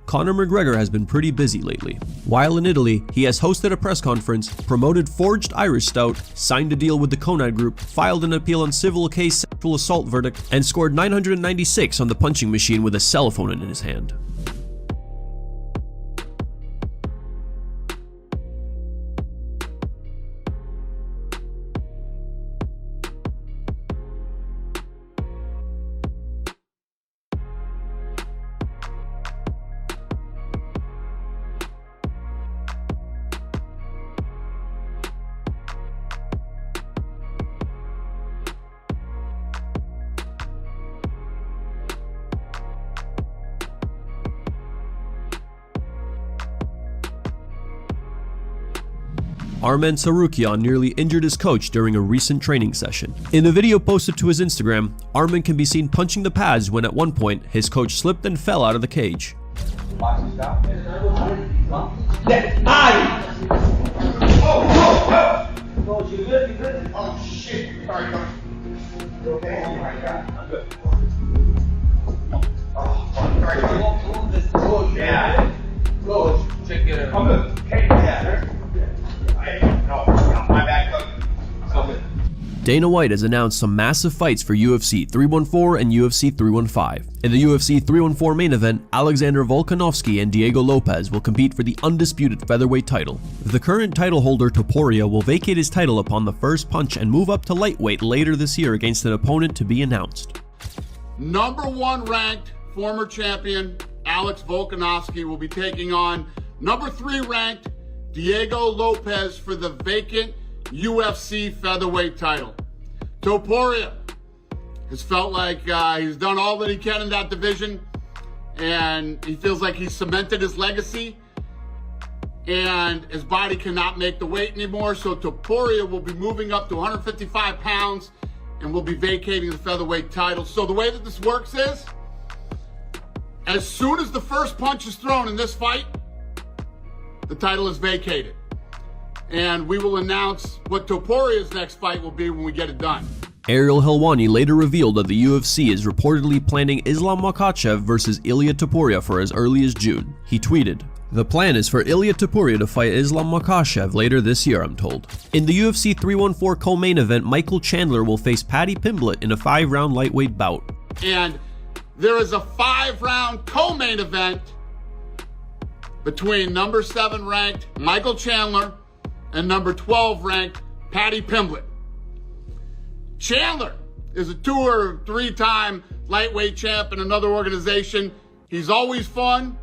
Conor McGregor has been pretty busy lately. While in Italy, he has hosted a press conference, promoted Forged Irish Stout, signed a deal with the Conad Group, filed an appeal on civil case sexual assault verdict, and scored 996 on the punching machine with a cell phone in his hand. Arman TSARUKYAN nearly injured his coach during a recent training session. In a video posted to his Instagram, Arman can be seen punching the pads when at one point his coach slipped and fell out of the cage. Dana White has announced some massive fights for UFC 314 and UFC 315. In the UFC 314 main event, Alexander Volkanovski and Diego Lopes will compete for the undisputed featherweight title. The current title holder TOPURIA will vacate his title upon the first punch and move up to lightweight later this year against an opponent to be announced. #1 ranked former champion Alex Volkanovski will be taking on #3 ranked Diego Lopes for the vacant UFC featherweight title. TOPURIA has felt like he's done all that he can in that division, and he feels like he's cemented his legacy, and his body cannot make the weight anymore. So TOPURIA will be moving up to 155 pounds and will be vacating the featherweight title. So the way that this works is, as soon as the first punch is thrown in this fight, the title is vacated. And we will announce what TOPURIA's next fight will be when we get it done. Ariel Helwani later revealed that the UFC is reportedly planning Islam Makhachev versus Ilia Topuria for as early as June. He tweeted, "The plan is for Ilia Topuria to fight Islam Makhachev later this year, I'm told." In the UFC 314 co-main event, Michael Chandler will face Paddy Pimblett in a 5-round lightweight bout. And there is a 5-round co-main event between #7 ranked Michael Chandler and #12 ranked Paddy Pimblett. Chandler is a 2 or 3-time lightweight champ in another organization. He's always fun.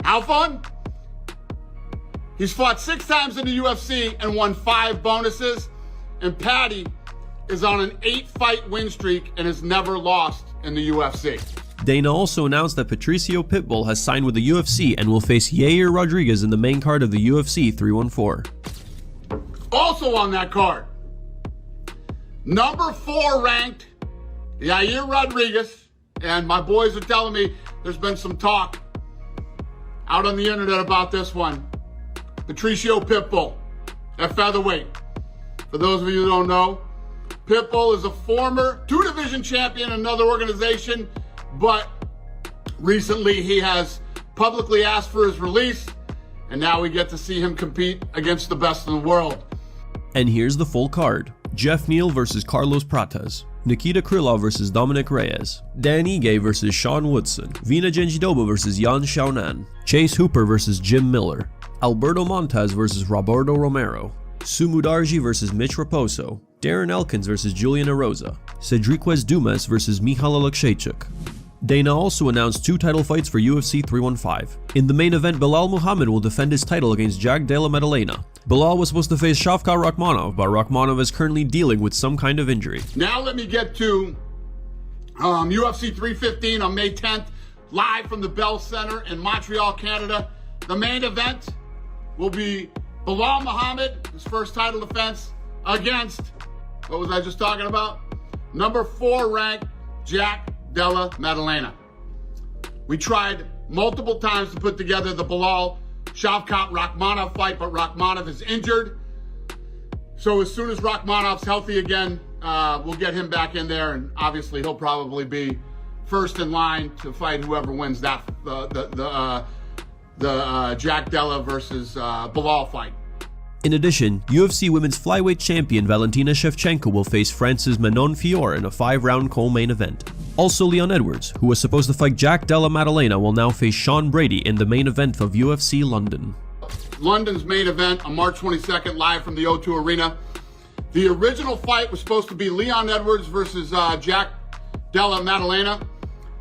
How fun? He's fought 6 times in the UFC and won 5 bonuses. And Paddy is on an 8-fight win streak and has never lost in the UFC. Dana also announced that Patricio Pitbull has signed with the UFC and will face Yair Rodriguez in the main card of the UFC 314. Also on that card, #4 ranked Yair Rodriguez, and my boys are telling me there's been some talk out on the internet about this one. Patricio Pitbull at featherweight. For those of you who don't know, Pitbull is a former 2-division champion in another organization, but recently he has publicly asked for his release, and now we get to see him compete against the best in the world. And here's the full card. Jeff Neal versus Carlos Prates, Nikita Krylov versus Dominic Reyes, Dan Ige versus Sean Woodson, Vina Jandiroba versus Yan Xiaonan, Chase Hooper versus Jim Miller, Alberto Montez versus Roberto Romero, Sumudarji versus Mitch Raposo, Darren Elkins versus Julian Erosa, Cedriquez Dumas versus Michal Alekshejchuk. Dana also announced 2 title fights for UFC 315. In the main event, Belal Muhammad will defend his title against Jack Della Maddalena. Belal was supposed to face Shavkat Rakhmonov, but Rakhmonov is currently dealing with some kind of injury. Now let me get to UFC 315 on May 10th, live from the Bell Center in Montreal, Canada. The main event will be Belal Muhammad, his first title defense, against, what was I just talking about? #4 ranked Jack Della Maddalena. We tried multiple times to put together the Belal Shavkat Rakhmonov fight, but Rakhmonov is injured. So as soon as Rakhmonov's healthy again, we'll get him back in there, and obviously he'll probably be first in line to fight whoever wins that the the Jack Della versus Bilal fight. In addition, UFC Women's Flyweight Champion Valentina Shevchenko will face France's Manon Fiorot in a 5-round co-main event. Also, Leon Edwards, who was supposed to fight Jack Della Maddalena, will now face Sean Brady in the main event of UFC London. London's main event on March 22nd, live from the O2 Arena. The original fight was supposed to be Leon Edwards versus Jack Della Maddalena.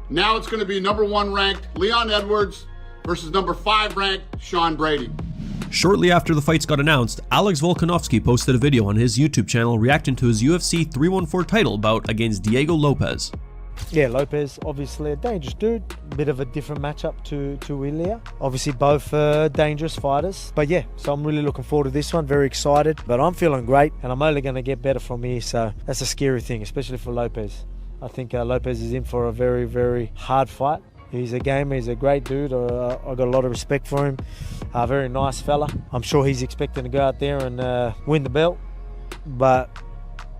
Now it's going to be number 1 ranked Leon Edwards versus number 5 ranked Sean Brady. Shortly after the fights got announced, Alex Volkanovski posted a video on his YouTube channel reacting to his UFC 314 title bout against Diego Lopes. Yeah, Lopes, obviously a dangerous dude. Bit of a different matchup to Ilia. Obviously both dangerous fighters. But yeah, so I'm really looking forward to this one. Very excited. But I'm feeling great and I'm only going to get better from here. So that's a scary thing, especially for Lopes. I think Lopes is in for a very, very hard fight. He's a gamer, he's a great dude. I got a lot of respect for him. A very nice fella. I'm sure he's expecting to go out there and win the belt. But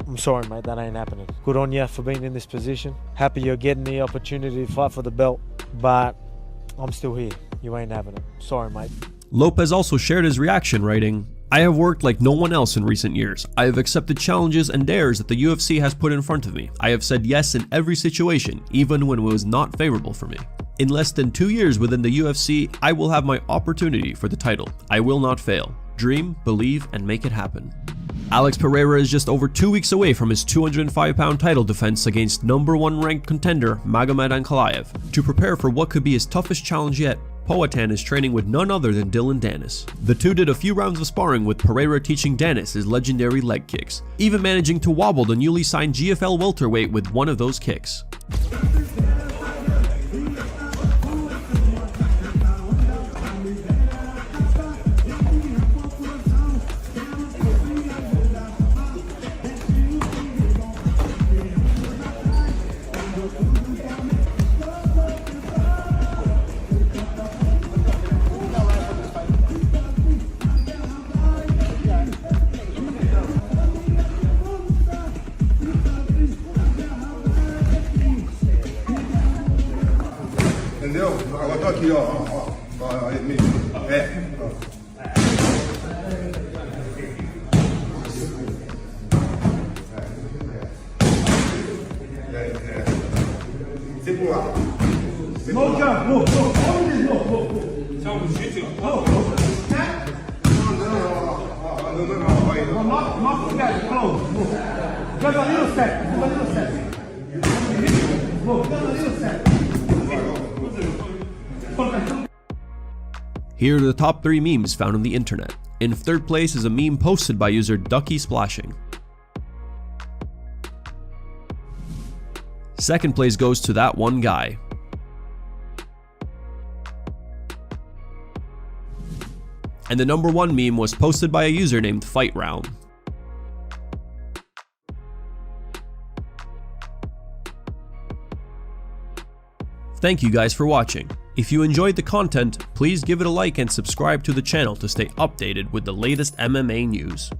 I'm sorry, mate, that ain't happening. Good on you for being in this position. Happy you're getting the opportunity to fight for the belt. But I'm still here. You ain't having it. Sorry, mate. Lopes also shared his reaction, writing, "I have worked like no one else in recent years. I have accepted challenges and dares that the UFC has put in front of me. I have said yes in every situation, even when it was not favorable for me. In less than 2 years within the UFC, I will have my opportunity for the title. I will not fail. Dream, believe, and make it happen." Alex Pereira is just over 2 weeks away from his 205-pound title defense against number 1 ranked contender Magomed Ankalaev. To prepare for what could be his toughest challenge yet, Powhatan is training with none other than Dillon Danis. The two did a few rounds of sparring, with Pereira teaching Danis his legendary leg kicks, even managing to wobble the newly signed GFL welterweight with one of those kicks. Entendeu? Agora tô aqui, ó. Sem pular. Here are the top 3 memes found on the internet. In 3rd place is a meme posted by user Ducky Splashing. 2nd place goes to that one guy. And the number 1 meme was posted by a user named Fight Round. Thank you guys for watching. If you enjoyed the content, please give it a like and subscribe to the channel to stay updated with the latest MMA news.